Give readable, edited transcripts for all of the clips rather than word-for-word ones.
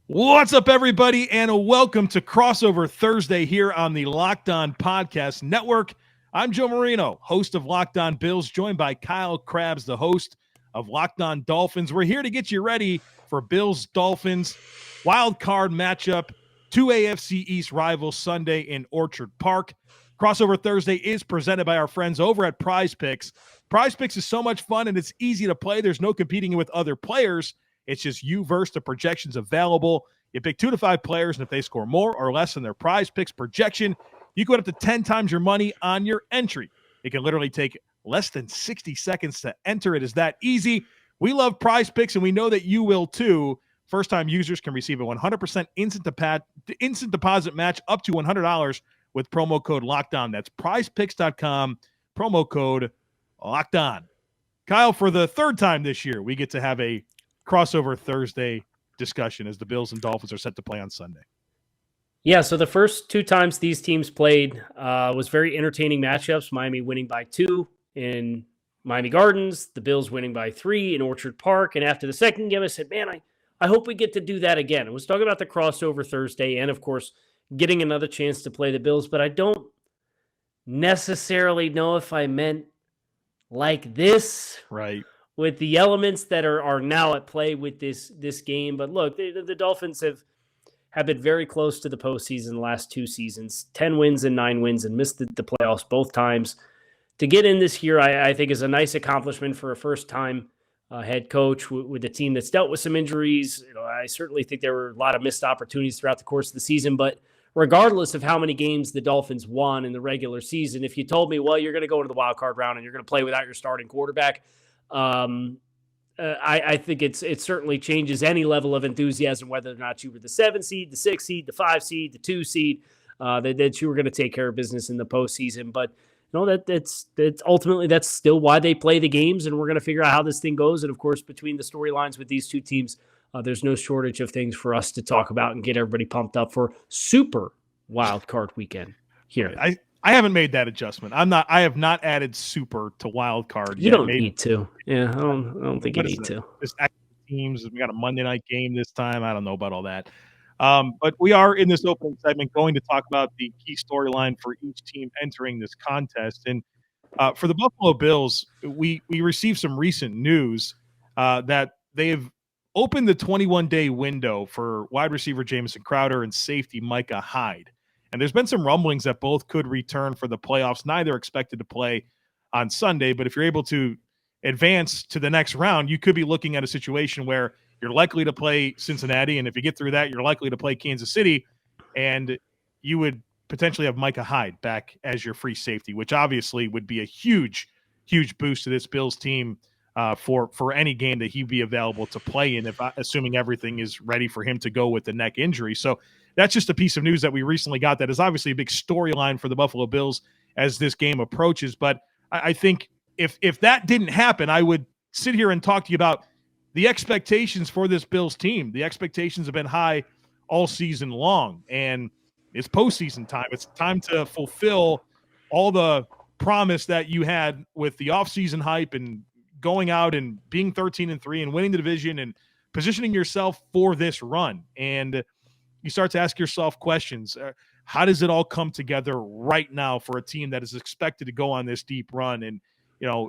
What's up, everybody, and welcome to Crossover Thursday here on the Locked On Podcast Network. I'm Joe Marino, host of Locked On Bills, joined by Kyle Krabs, the host of Locked On Dolphins. We're here to get you ready for Bills-Dolphins wildcard matchup, two AFC East rivals Sunday in Orchard Park. Crossover Thursday is presented by our friends over at Prize Picks. Prize Picks is so much fun, and it's easy to play. There's no competing with other players. It's just you versus the projections available. You pick 2 to 5 players, and if they score more or less than their Prize Picks projection, you can win up to 10 times your money on your entry. It can literally take less than 60 seconds to enter. It is that easy. We love Prize Picks, and we know that you will too. First-time users can receive a 100% instant deposit match up to $100 with promo code LOCKEDON. That's prizepicks.com, promo code LOCKEDON. Kyle, for the third time this year, we get to have a Crossover Thursday discussion as the Bills and Dolphins are set to play on Sunday. Yeah, so the first two times these teams played was very entertaining matchups. Miami winning by 2 in Miami Gardens, the Bills winning by 3 in Orchard Park. And after the second game, I said, man, I hope we get to do that again. I was talking about the Crossover Thursday and, of course, getting another chance to play the Bills, but I don't necessarily know if I meant like this. Right. With the elements that are now at play with this game. But look, the Dolphins have been very close to the postseason the last 2 seasons, 10 wins and 9 wins, and missed the playoffs both times. To get in this year, I think is a nice accomplishment for a first-time head coach with a team that's dealt with some injuries. I certainly think there were a lot of missed opportunities throughout the course of the season, but regardless of how many games the Dolphins won in the regular season, if you told me, well, you're going to go into the wildcard round and you're going to play without your starting quarterback, I think it certainly changes any level of enthusiasm, whether or not you were the 7 seed, the 6 seed, the 5 seed, the 2 seed, that you were going to take care of business in the postseason. But that's ultimately that's still why they play the games, and we're going to figure out how this thing goes. And of course, between the storylines with these two teams, there's no shortage of things for us to talk about and get everybody pumped up for super wild card weekend here. I haven't made that adjustment. I have not added super to wild card yet. You don't need to. Yeah, I don't think you need to. Just teams. We got a Monday night game this time. I don't know about all that. But we are in this opening segment going to talk about the key storyline for each team entering this contest. And for the Buffalo Bills, we received some recent news that they have opened the 21-day window for wide receiver Jamison Crowder and safety Micah Hyde. And there's been some rumblings that both could return for the playoffs. Neither expected to play on Sunday, but if you're able to advance to the next round, you could be looking at a situation where you're likely to play Cincinnati, and if you get through that, you're likely to play Kansas City, and you would potentially have Micah Hyde back as your free safety, which obviously would be a huge, huge boost to this Bills team for any game that he'd be available to play in, assuming everything is ready for him to go with the neck injury. So that's just a piece of news that we recently got that is obviously a big storyline for the Buffalo Bills as this game approaches. But I think if that didn't happen, I would sit here and talk to you about the expectations for this Bills team. The expectations have been high all season long, and it's postseason time. It's time to fulfill all the promise that you had with the offseason hype and going out and being 13-3 and winning the division and positioning yourself for this run. And you start to ask yourself questions. How does it all come together right now for a team that is expected to go on this deep run? And,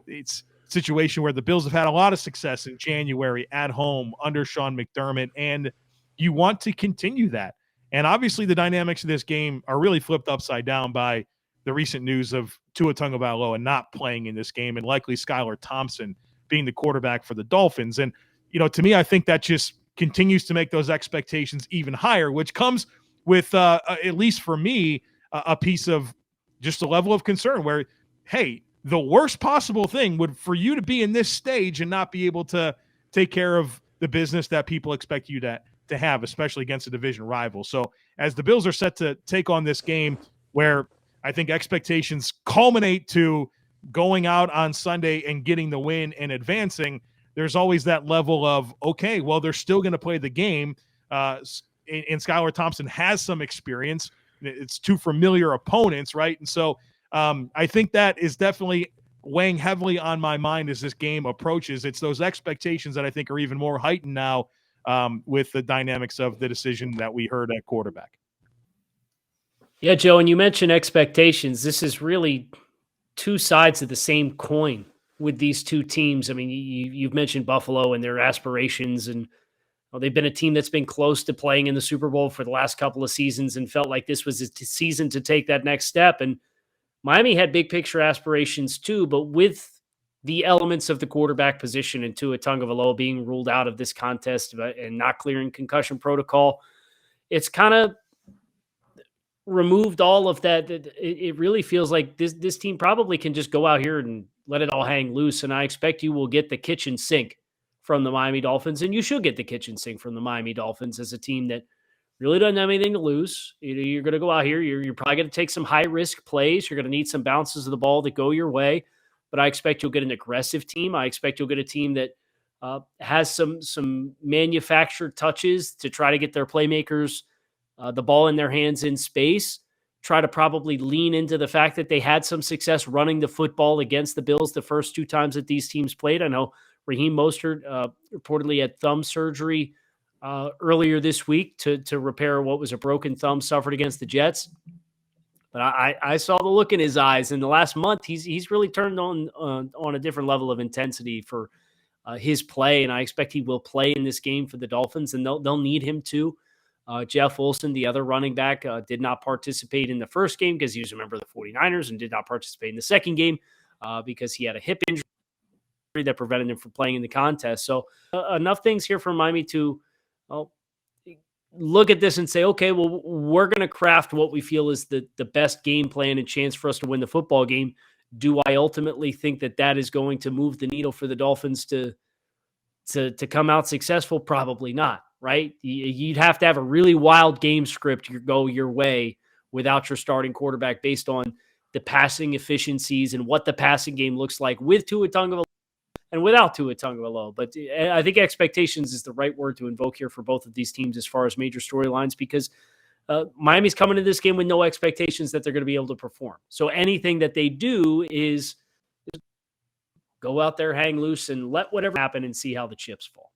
it's a situation where the Bills have had a lot of success in January at home under Sean McDermott, and you want to continue that. And obviously the dynamics of this game are really flipped upside down by the recent news of Tua Tagovailoa not playing in this game and likely Skylar Thompson being the quarterback for the Dolphins. And, to me, I think that just continues to make those expectations even higher, which comes with, at least for me, a piece of just a level of concern where, hey, the worst possible thing would for you to be in this stage and not be able to take care of the business that people expect you to have, especially against a division rival. So as the Bills are set to take on this game where I think expectations culminate to going out on Sunday and getting the win and advancing, there's always that level of, okay, well, they're still going to play the game. And Skylar Thompson has some experience. It's 2 familiar opponents, right? And so I think that is definitely weighing heavily on my mind as this game approaches. It's those expectations that I think are even more heightened now with the dynamics of the decision that we heard at quarterback. Yeah, Joe, and you mentioned expectations. This is really two sides of the same coin with these two teams. I mean, you've mentioned Buffalo and their aspirations, and they've been a team that's been close to playing in the Super Bowl for the last couple of seasons and felt like this was a season to take that next step. And Miami had big picture aspirations too, but with the elements of the quarterback position and Tua Tagovailoa being ruled out of this contest and not clearing concussion protocol, it's kind of removed all of that. It really feels like this team probably can just go out here and let it all hang loose. And I expect you will get the kitchen sink from the Miami Dolphins, and you should get the kitchen sink from the Miami Dolphins as a team that really doesn't have anything to lose. You're going to go out here. You're probably going to take some high risk plays. You're going to need some bounces of the ball that go your way. But I expect you'll get an aggressive team. I expect you'll get a team that has some manufactured touches to try to get their playmakers the ball in their hands in space, try to probably lean into the fact that they had some success running the football against the Bills the first two times that these teams played. I know Raheem Mostert reportedly had thumb surgery earlier this week to repair what was a broken thumb suffered against the Jets. But I saw the look in his eyes. In the last month, he's really turned on a different level of intensity for his play, and I expect he will play in this game for the Dolphins, and they'll need him to. Jeff Wilson, the other running back, did not participate in the first game because he was a member of the 49ers and did not participate in the second game because he had a hip injury that prevented him from playing in the contest. So enough things here for Miami to look at this and say, okay, well, we're going to craft what we feel is the best game plan and chance for us to win the football game. Do I ultimately think that is going to move the needle for the Dolphins to come out successful? Probably not. Right? You'd have to have a really wild game script go your way without your starting quarterback based on the passing efficiencies and what the passing game looks like with Tua Tagovailoa and without Tua Tagovailoa. But I think expectations is the right word to invoke here for both of these teams as far as major storylines, because Miami's coming to this game with no expectations that they're going to be able to perform. So anything that they do is go out there, hang loose, and let whatever happen and see how the chips fall.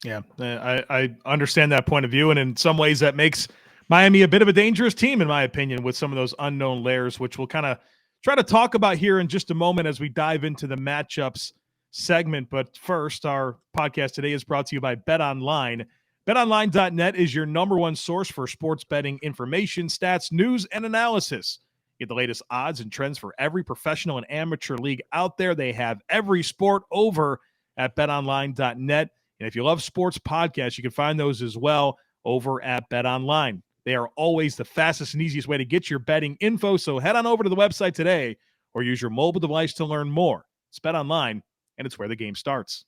Yeah, I understand that point of view, and in some ways that makes Miami a bit of a dangerous team, in my opinion, with some of those unknown layers, which we'll kind of try to talk about here in just a moment as we dive into the matchups segment. But first, our podcast today is brought to you by BetOnline. BetOnline.net is your number one source for sports betting information, stats, news, and analysis. Get the latest odds and trends for every professional and amateur league out there. They have every sport over at BetOnline.net. And if you love sports podcasts, you can find those as well over at BetOnline. They are always the fastest and easiest way to get your betting info. So head on over to the website today or use your mobile device to learn more. It's BetOnline, and it's where the game starts.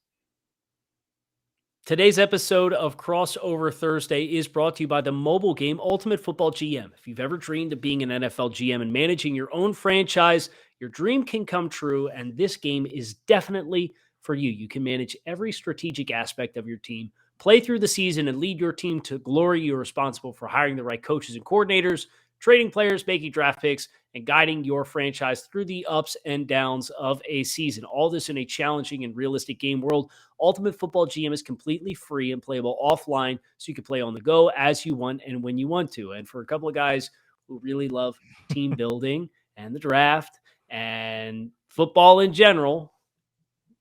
Today's episode of Crossover Thursday is brought to you by the mobile game Ultimate Football GM. If you've ever dreamed of being an NFL GM and managing your own franchise, your dream can come true, and this game is definitely for you. You can manage every strategic aspect of your team, play through the season, and lead your team to glory. You're responsible for hiring the right coaches and coordinators, trading players, making draft picks, and guiding your franchise through the ups and downs of a season. All this in a challenging and realistic game world. Ultimate Football GM is completely free and playable offline, so you can play on the go as you want and when you want to. And for a couple of guys who really love team building and the draft and football in general,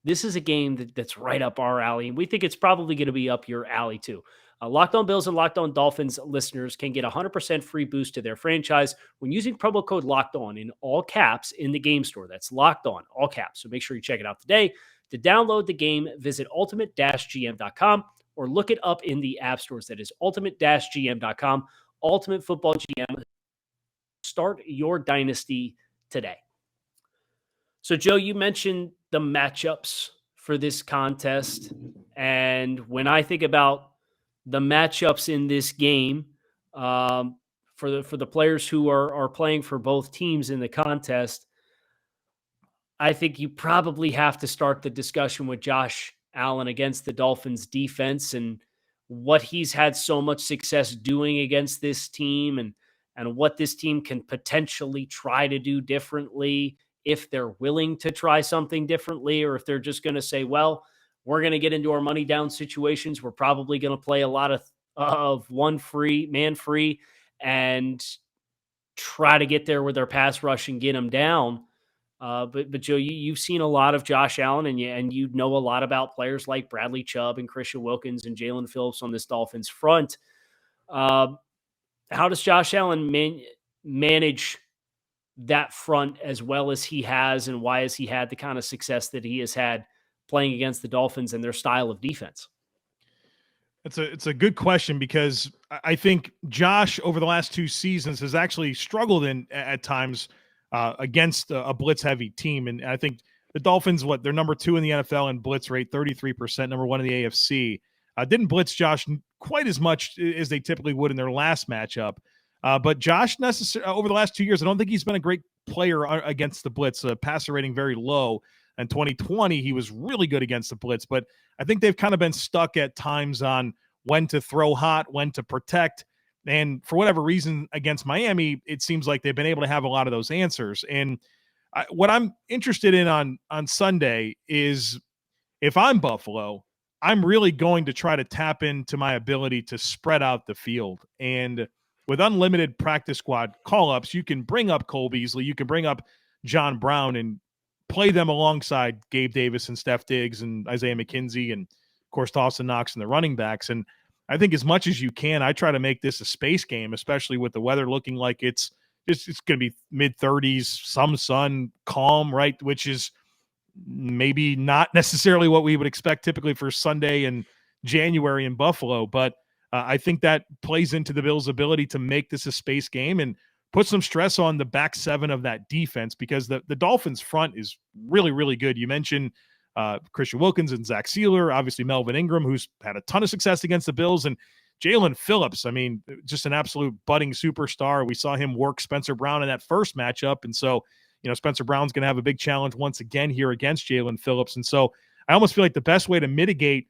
this is a game that's right up our alley, and we think it's probably going to be up your alley too. Locked On Bills and Locked On Dolphins listeners can get 100% free boost to their franchise when using promo code Locked On in all caps in the game store. That's Locked On, all caps. So make sure you check it out today. To download the game, visit ultimate-gm.com or look it up in the app stores. That is ultimate-gm.com. Ultimate Football GM. Start your dynasty today. So, Joe, you mentioned the matchups for this contest. And when I think about the matchups in this game for the players who are playing for both teams in the contest, I think you probably have to start the discussion with Josh Allen against the Dolphins defense and what he's had so much success doing against this team and what this team can potentially try to do differently if they're willing to try something differently, or if they're just going to say, well, we're going to get into our money down situations. We're probably going to play a lot of man free, and try to get there with our pass rush and get them down. But Joe, you've seen a lot of Josh Allen, and you know a lot about players like Bradley Chubb and Christian Wilkins and Jalen Phillips on this Dolphins front. How does Josh Allen manage that front as well as he has, and why has he had the kind of success that he has had playing against the Dolphins and their style of defense? It's a good question, because I think Josh over the last 2 seasons has actually struggled at times against a blitz heavy team. And I think the Dolphins, they're number 2 in the NFL in blitz rate, 33%, number 1 in the AFC. Didn't blitz Josh quite as much as they typically would in their last matchup. But Josh over the last 2 years, I don't think he's been a great player against the blitz. Passer rating very low. In 2020, he was really good against the blitz, but I think they've kind of been stuck at times on when to throw hot, when to protect. And for whatever reason, against Miami, it seems like they've been able to have a lot of those answers. And what I'm interested in on Sunday is, if I'm Buffalo, I'm really going to try to tap into my ability to spread out the field. And with unlimited practice squad call-ups, you can bring up Cole Beasley, you can bring up John Brown, and play them alongside Gabe Davis and Steph Diggs and Isaiah McKenzie and, of course, Dawson Knox and the running backs. And I think as much as you can, I try to make this a space game, especially with the weather looking like it's going to be mid-30s, some sun, calm, right, which is maybe not necessarily what we would expect typically for Sunday in January in Buffalo. But I think that plays into the Bills' ability to make this a space game and put some stress on the back 7 of that defense, because the Dolphins front is really, really good. You mentioned Christian Wilkins and Zach Sealer, obviously Melvin Ingram, who's had a ton of success against the Bills, and Jaylen Phillips, I mean, just an absolute budding superstar. We saw him work Spencer Brown in that first matchup, and so, Spencer Brown's going to have a big challenge once again here against Jaylen Phillips. And so I almost feel like the best way to mitigate,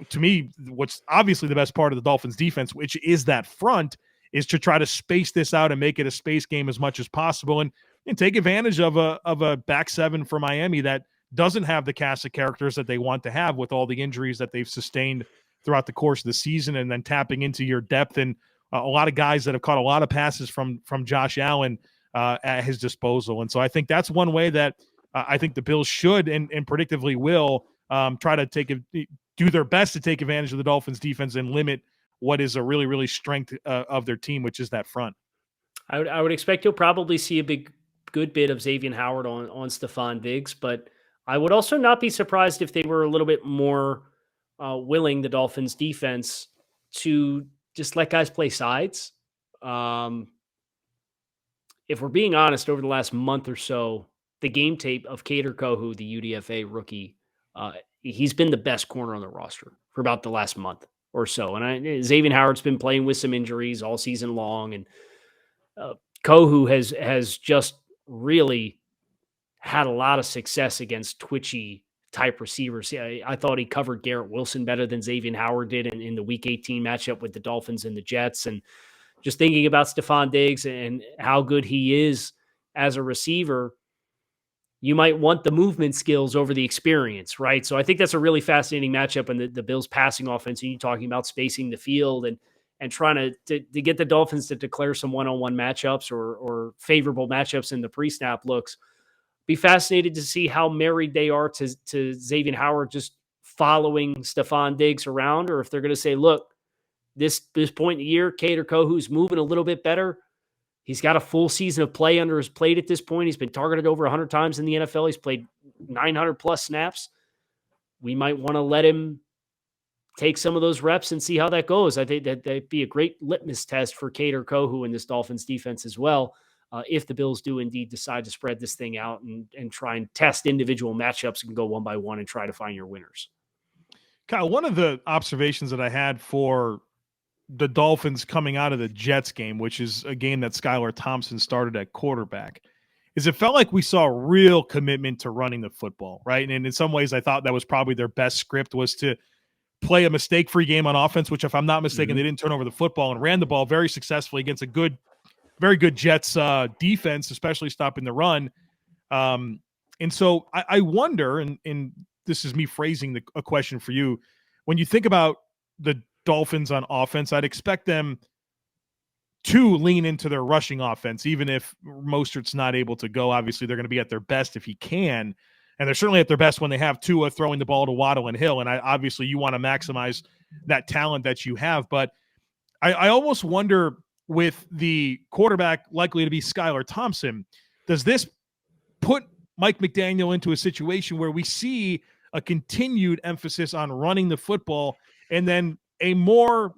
to me, what's obviously the best part of the Dolphins defense, which is that front, is to try to space this out and make it a space game as much as possible, and take advantage of a back 7 for Miami that doesn't have the cast of characters that they want to have with all the injuries that they've sustained throughout the course of the season, and then tapping into your depth and a lot of guys that have caught a lot of passes from Josh Allen at his disposal. And so I think that's one way that I think the Bills should and predictively will try to do their best to take advantage of the Dolphins defense and limit what is a really, really strength of their team, which is that front. I would expect you'll probably see a good bit of Xavier Howard on Stefon Diggs, but I would also not be surprised if they were a little bit more willing, the Dolphins defense, to just let guys play sides. If we're being honest, over the last month or so, the game tape of Kader Kohou, the UDFA rookie, he's been the best corner on the roster for about the last month or so. And Xavier Howard's been playing with some injuries all season long, and Kohou has just really had a lot of success against twitchy type receivers. I thought he covered Garrett Wilson better than Xavier Howard did in the Week 18 matchup with the Dolphins and the Jets. And just thinking about Stefon Diggs and how good he is as a receiver, you might want the movement skills over the experience, right? So I think that's a really fascinating matchup in the Bills passing offense. And you talking about spacing the field and trying to get the Dolphins to declare some one-on-one matchups or favorable matchups in the pre-snap looks. Be fascinated to see how married they are to Xavier Howard just following Stefon Diggs around, or if they're going to say, look, this point in the year, Kader Kohou's moving a little bit better. He's got a full season of play under his plate at this point. He's been targeted over 100 times in the NFL. He's played 900-plus snaps. We might want to let him take some of those reps and see how that goes. I think that'd be a great litmus test for Kader Kohou in this Dolphins defense as well, if the Bills do indeed decide to spread this thing out and try and test individual matchups and go one by one and try to find your winners. Kyle, one of the observations that I had for the Dolphins coming out of the Jets game, which is a game that Skylar Thompson started at quarterback, is it felt like we saw a real commitment to running the football, right? And in some ways, I thought that was probably their best script, was to play a mistake-free game on offense, which, if I'm not mistaken, they didn't turn over the football and ran the ball very successfully against a very good Jets defense, especially stopping the run. And so I wonder, and this is me phrasing a question for you. When you think about the Dolphins on offense, I'd expect them to lean into their rushing offense, even if Mostert's not able to go. Obviously, they're going to be at their best if he can, and they're certainly at their best when they have Tua throwing the ball to Waddle and Hill, and obviously you want to maximize that talent that you have. But I almost wonder, with the quarterback likely to be Skylar Thompson, does this put Mike McDaniel into a situation where we see a continued emphasis on running the football and then a more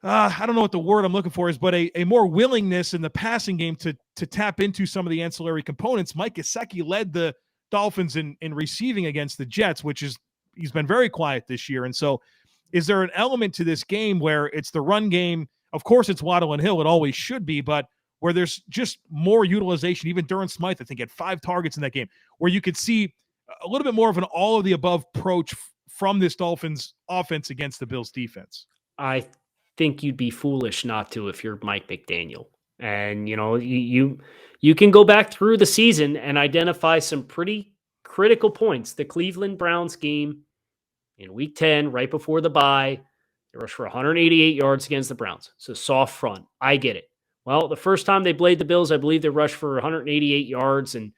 I don't know what the word I'm looking for is, but a more willingness in the passing game to tap into some of the ancillary components? Mike Gesicki led the Dolphins in receiving against the Jets, he's been very quiet this year. And so is there an element to this game where it's the run game? Of course, it's Waddle and Hill. It always should be, but where there's just more utilization. Even Durham Smythe, I think, had 5 targets in that game, where you could see a little bit more of an all-of-the-above approach from this Dolphins offense against the Bills defense. I think you'd be foolish not to if you're Mike McDaniel. And, you can go back through the season and identify some pretty critical points. The Cleveland Browns game in week 10, right before the bye, they rushed for 188 yards against the Browns. So soft front. I get it. Well, the first time they played the Bills, I believe they rushed for 188 yards and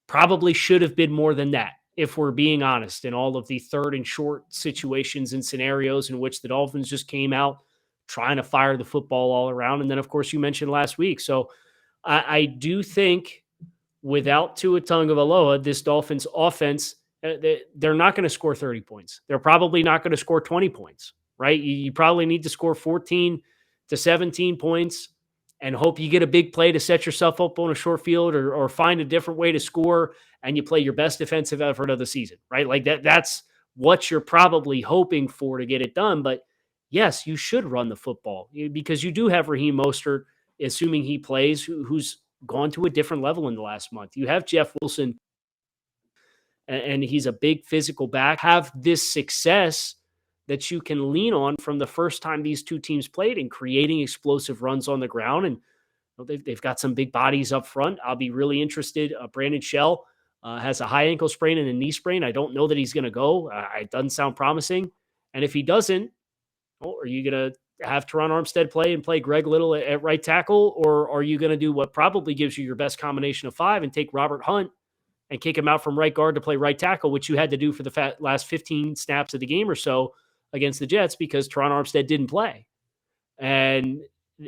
probably should have been more than that, if we're being honest, in all of the third and short situations and scenarios in which the Dolphins just came out trying to fire the football all around. And then, of course, you mentioned last week. So I do think without Tua Tagovailoa, this Dolphins offense, they're not going to score 30 points. They're probably not going to score 20 points, right? You probably need to score 14 to 17 points and hope you get a big play to set yourself up on a short field or find a different way to score and you play your best defensive effort of the season, right? Like that's what you're probably hoping for to get it done. But yes, you should run the football because you do have Raheem Mostert, assuming he plays, who's gone to a different level in the last month. You have Jeff Wilson, and he's a big physical back. Have this success that you can lean on from the first time these two teams played in creating explosive runs on the ground. And they've got some big bodies up front. I'll be really interested. Brandon Shell has a high ankle sprain and a knee sprain. I don't know that he's going to go. It doesn't sound promising. And if he doesn't, are you going to have Teron Armstead play and play Greg Little at right tackle? Or are you going to do what probably gives you your best combination of 5 and take Robert Hunt and kick him out from right guard to play right tackle, which you had to do for the last 15 snaps of the game or so against the Jets because Teron Armstead didn't play. And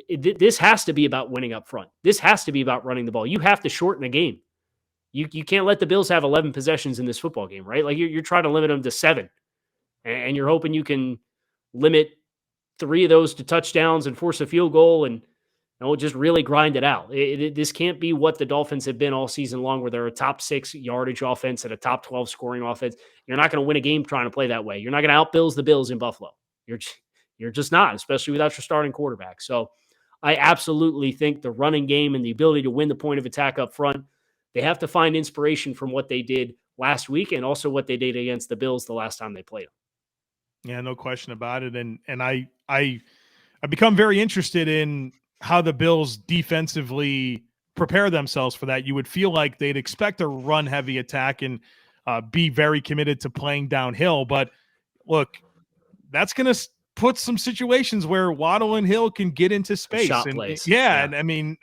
this has to be about winning up front. This has to be about running the ball. You have to shorten a game. You can't let the Bills have 11 possessions in this football game, right? Like you're trying to limit them to 7. And you're hoping you can limit 3 of those to touchdowns and force a field goal and just really grind it out. This can't be what the Dolphins have been all season long, where they're a top 6 yardage offense and a top 12 scoring offense. You're not going to win a game trying to play that way. You're not going to out-Bills the Bills in Buffalo. You're just not, especially without your starting quarterback. So I absolutely think the running game and the ability to win the point of attack up front, they have to find inspiration from what they did last week and also what they did against the Bills the last time they played them. Yeah, no question about it. And I become very interested in how the Bills defensively prepare themselves for that. You would feel like they'd expect a run-heavy attack and be very committed to playing downhill. But look, that's going to put some situations where Waddle and Hill can get into space. Shot and plays. Yeah, and I mean,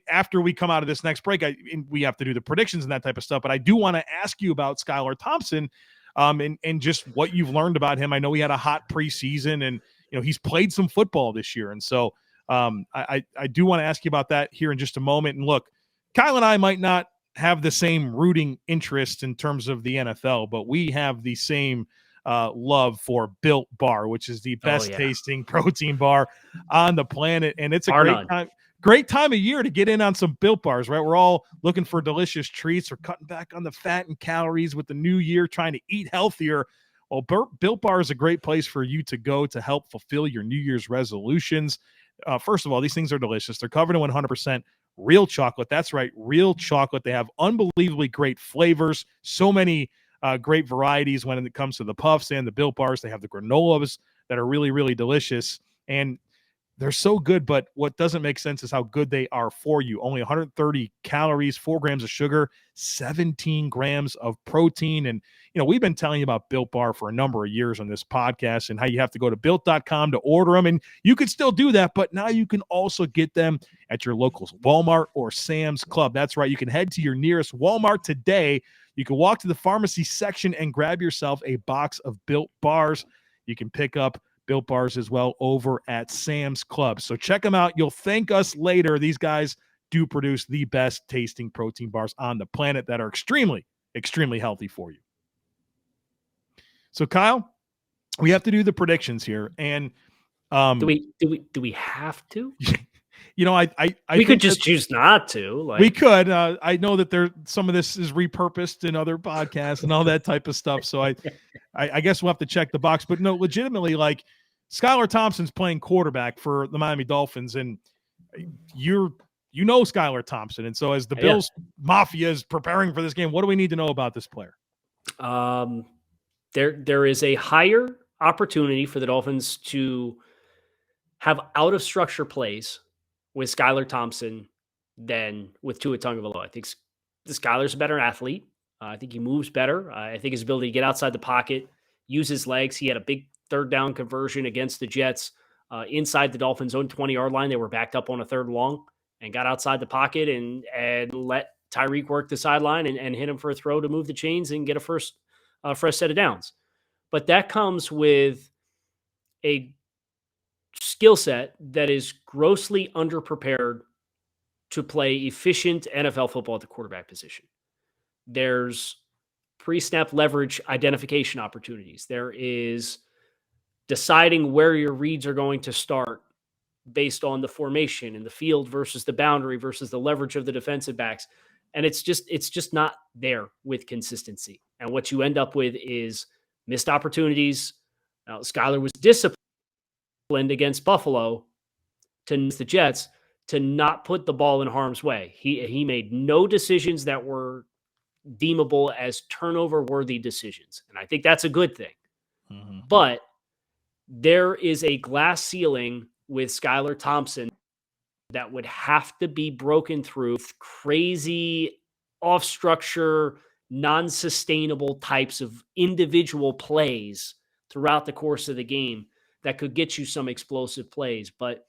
after we come out of this next break, we have to do the predictions and that type of stuff. But I do want to ask you about Skylar Thompson and just what you've learned about him. I know he had a hot preseason, and he's played some football this year, and so I do want to ask you about that here in just a moment. And look, Kyle and I might not have the same rooting interest in terms of the NFL, but we have the same love for Built Bar, which is the best tasting protein bar on the planet. And it's a great time of year to get in on some Built Bars, right? We're all looking for delicious treats. We're cutting back on the fat and calories with the new year, trying to eat healthier. Well, Built Bar is a great place for you to go to help fulfill your New Year's resolutions. First of all, these things are delicious. They're covered in 100% real chocolate. That's right, real chocolate. They have unbelievably great flavors. So many great varieties when it comes to the puffs and the Built Bars. They have the granolas that are really, really delicious. And they're so good, but what doesn't make sense is how good they are for you. Only 130 calories, 4 grams of sugar, 17 grams of protein. And, we've been telling you about Built Bar for a number of years on this podcast and how you have to go to built.com to order them. And you can still do that, but now you can also get them at your local Walmart or Sam's Club. That's right. You can head to your nearest Walmart today. You can walk to the pharmacy section and grab yourself a box of Built Bars. You can pick up Built Bars as well over at Sam's Club. So check them out. You'll thank us later. These guys do produce the best tasting protein bars on the planet that are extremely, extremely healthy for you. So Kyle, we have to do the predictions here. And do we have to? We could just choose not to. We could. I know that some of this is repurposed in other podcasts and all that type of stuff. So I guess we'll have to check the box. But no, legitimately, like Skylar Thompson's playing quarterback for the Miami Dolphins, and Skylar Thompson. And so as the Bills Mafia is preparing for this game, what do we need to know about this player? There is a higher opportunity for the Dolphins to have out of structure plays with Skylar Thompson than with Tua Tagovailoa. I think Skylar's a better athlete. I think he moves better. I think his ability to get outside the pocket, use his legs. He had a big third down conversion against the Jets inside the Dolphins' own 20-yard line. They were backed up on a third and long and got outside the pocket and let Tyreek work the sideline and hit him for a throw to move the chains and get a fresh set of downs. But that comes with a skill set that is grossly underprepared to play efficient NFL football at the quarterback position. There's pre-snap leverage identification opportunities. There is deciding where your reads are going to start based on the formation in the field versus the boundary versus the leverage of the defensive backs. And it's just not there with consistency. And what you end up with is missed opportunities. Now, Skylar was disciplined against Buffalo to miss the Jets to not put the ball in harm's way. He made no decisions that were deemable as turnover-worthy decisions. And I think that's a good thing. Mm-hmm. But there is a glass ceiling with Skylar Thompson that would have to be broken through crazy off-structure, non-sustainable types of individual plays throughout the course of the game that could get you some explosive plays. But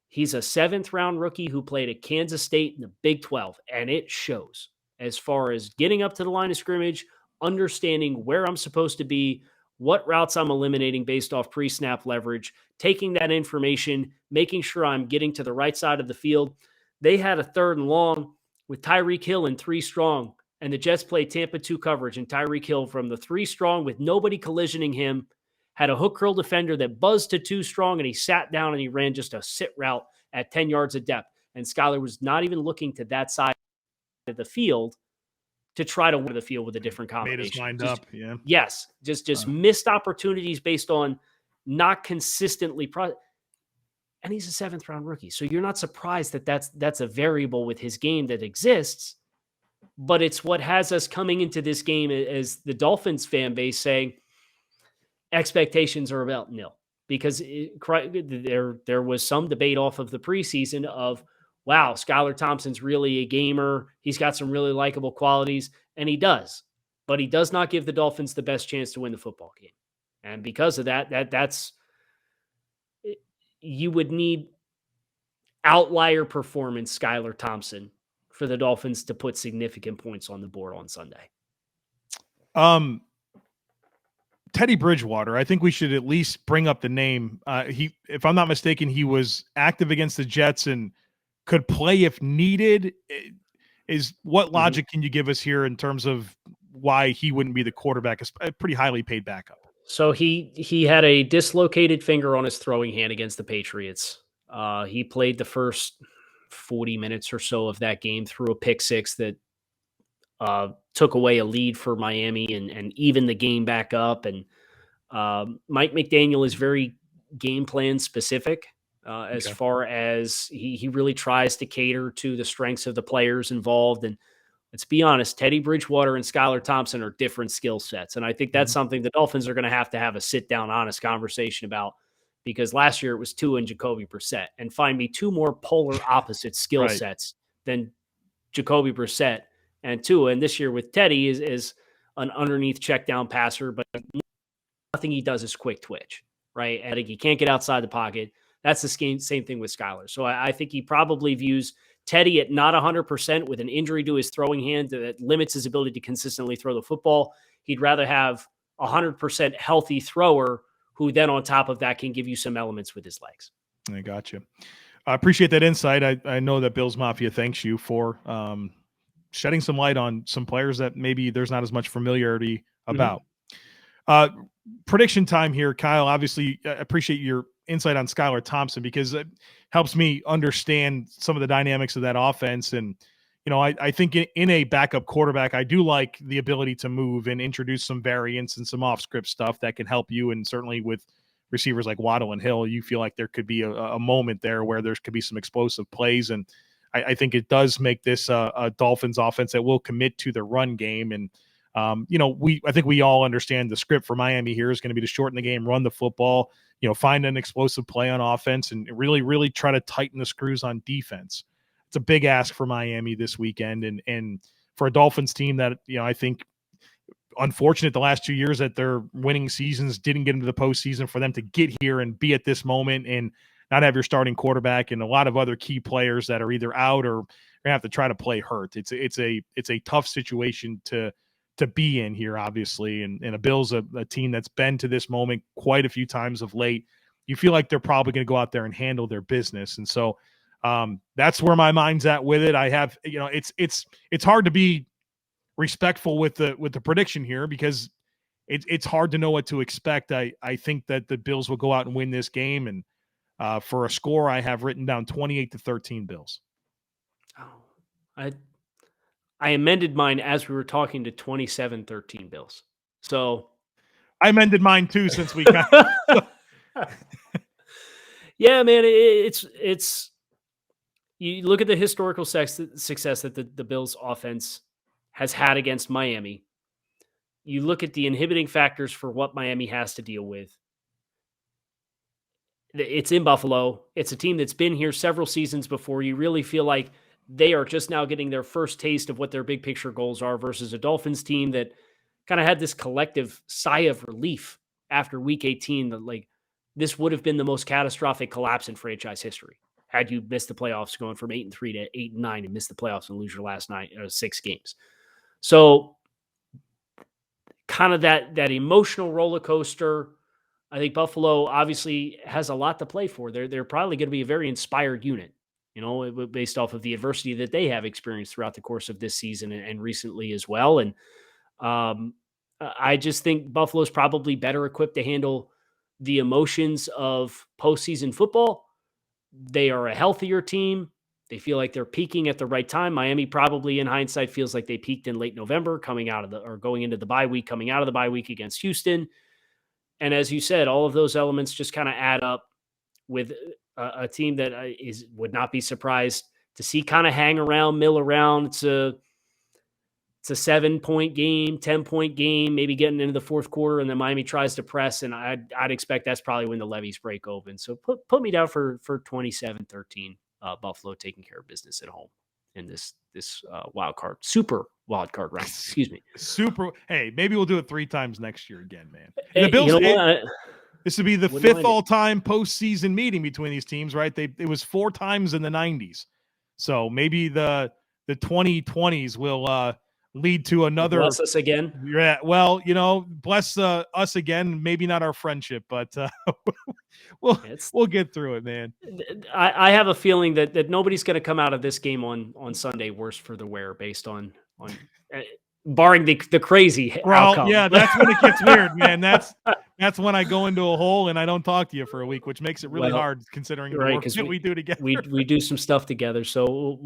he's a 7th-round rookie who played at Kansas State in the Big 12, and it shows as far as getting up to the line of scrimmage, understanding where I'm supposed to be, what routes I'm eliminating based off pre-snap leverage, taking that information, making sure I'm getting to the right side of the field. They had a 3rd and long with Tyreek Hill in 3 strong, and the Jets played Tampa 2 coverage, and Tyreek Hill from the 3 strong with nobody collisioning him had a hook curl defender that buzzed to 2 strong, and he sat down and he ran just a sit route at 10 yards of depth. And Skylar was not even looking to that side of the field to try to win the field with a different combination. Made us lined up, yeah. Yes, just missed opportunities based on not consistently. And he's a 7th-round rookie, so you're not surprised that that's a variable with his game that exists. But it's what has us coming into this game as the Dolphins fan base saying expectations are about nil, because there was some debate off of the preseason of, wow, Skylar Thompson's really a gamer. He's got some really likable qualities, and he does. But he does not give the Dolphins the best chance to win the football game. And because of that's you would need outlier performance Skylar Thompson for the Dolphins to put significant points on the board on Sunday. Teddy Bridgewater, I think we should at least bring up the name. If I'm not mistaken, he was active against the Jets and could play if needed. What logic can you give us here in terms of why he wouldn't be the quarterback, a pretty highly paid backup? So he had a dislocated finger on his throwing hand against the Patriots. He played the first 40 minutes or so of that game through a pick six that took away a lead for Miami and evened the game back up. And Mike McDaniel is very game plan specific. As far as he really tries to cater to the strengths of the players involved. And let's be honest, Teddy Bridgewater and Skylar Thompson are different skill sets. And I think that's something the Dolphins are going to have a sit-down, honest conversation about, because last year it was Tua and Jacoby Brissett, and find me two more polar opposite skill Right. sets than Jacoby Brissett and Tua. And this year with Teddy is an underneath check down passer, but nothing he does is quick twitch, right? And he can't get outside the pocket. That's the same thing with Skylar. So I think he probably views Teddy at not 100% with an injury to his throwing hand that limits his ability to consistently throw the football. He'd rather have 100% healthy thrower who then on top of that can give you some elements with his legs. I got you. I appreciate that insight. I know that Bills Mafia thanks you for shedding some light on some players that maybe there's not as much familiarity about. Prediction time here, Kyle. Obviously, I appreciate your insight on Skylar Thompson because it helps me understand some of the dynamics of that offense. And, you know, I think in a backup quarterback, I do like the ability to move and introduce some variance and some off-script stuff that can help you. And certainly with receivers like Waddle and Hill, you feel like there could be a moment there where there could be some explosive plays. And I think it does make this a Dolphins offense that will commit to the run game. And, you know, I think we all understand the script for Miami here is going to be to shorten the game, run the football, you know, find an explosive play on offense and really, really try to tighten the screws on defense. It's a big ask for Miami this weekend. And for a Dolphins team that, you know, I think unfortunate the last 2 years that their winning seasons didn't get into the postseason, for them to get here and be at this moment and not have your starting quarterback and a lot of other key players that are either out or gonna have to try to play hurt. It's a tough situation to be in here, obviously. And a Bills, a team that's been to this moment quite a few times of late. You feel like they're probably going to go out there and handle their business. And so that's where my mind's at with it. I have, you know, it's hard to be respectful with the prediction here because it's hard to know what to expect. I think that the Bills will go out and win this game. And for a score, I have written down 28-13 Bills. Oh, I amended mine as we were talking to 27-13 Bills. So I amended mine too since we got yeah, man, it's you look at the historical success that the Bills offense has had against Miami. You look at the inhibiting factors for what Miami has to deal with. It's in Buffalo. It's a team that's been here several seasons before. You really feel like they are just now getting their first taste of what their big picture goals are versus a Dolphins team that kind of had this collective sigh of relief after week 18 that like this would have been the most catastrophic collapse in franchise history had you missed the playoffs going from 8-3 to 8-9 and missed the playoffs and lose your last 6 games. So kind of that emotional roller coaster. I think Buffalo obviously has a lot to play for. They're probably going to be a very inspired unit, you know, based off of the adversity that they have experienced throughout the course of this season and recently as well. And I just think Buffalo's probably better equipped to handle the emotions of postseason football. They are a healthier team. They feel like they're peaking at the right time. Miami probably in hindsight feels like they peaked in late November going into the bye week, coming out of the bye week against Houston. And as you said, all of those elements just kind of add up with a team that would not be surprised to see kind of hang around, mill around. It's a 7-point game, 10-point game, maybe getting into the fourth quarter, and then Miami tries to press, and I'd expect that's probably when the levees break open. So put me down for 27-13, Buffalo taking care of business at home in this super wild card round. Excuse me. Hey, maybe we'll do it 3 times next year again, man. The Bills, you know this would be the 5th all-time postseason meeting between these teams, right? It was 4 times in the 90s. So maybe the 2020s will lead to another. Bless us again. Yeah, well, you know, bless us again. Maybe not our friendship, but we'll get through it, man. I have a feeling that nobody's going to come out of this game on Sunday worse for the wear, based on barring the crazy outcome. Yeah, that's when it gets weird, man. That's when I go into a hole and I don't talk to you for a week, which makes it really hard considering the work that we do together. We do some stuff together, so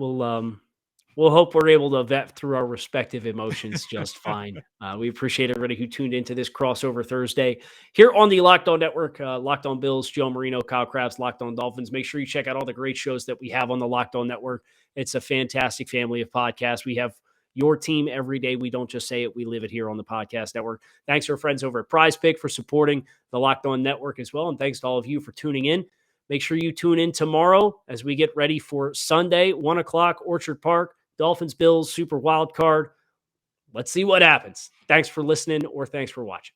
we'll hope we're able to vet through our respective emotions just fine. We appreciate everybody who tuned into this crossover Thursday here on the Locked On Network. Locked On Bills, Joe Marino, Kyle Krabs, Locked On Dolphins. Make sure you check out all the great shows that we have on the Locked On Network. It's a fantastic family of podcasts. We have your team every day. We don't just say it, we live it here on the podcast network. Thanks to our friends over at Prize Pick for supporting the Locked On Network as well. And thanks to all of you for tuning in. Make sure you tune in tomorrow as we get ready for Sunday, 1 o'clock, Orchard Park, Dolphins, Bills, Super Wild Card. Let's see what happens. Thanks for listening or thanks for watching.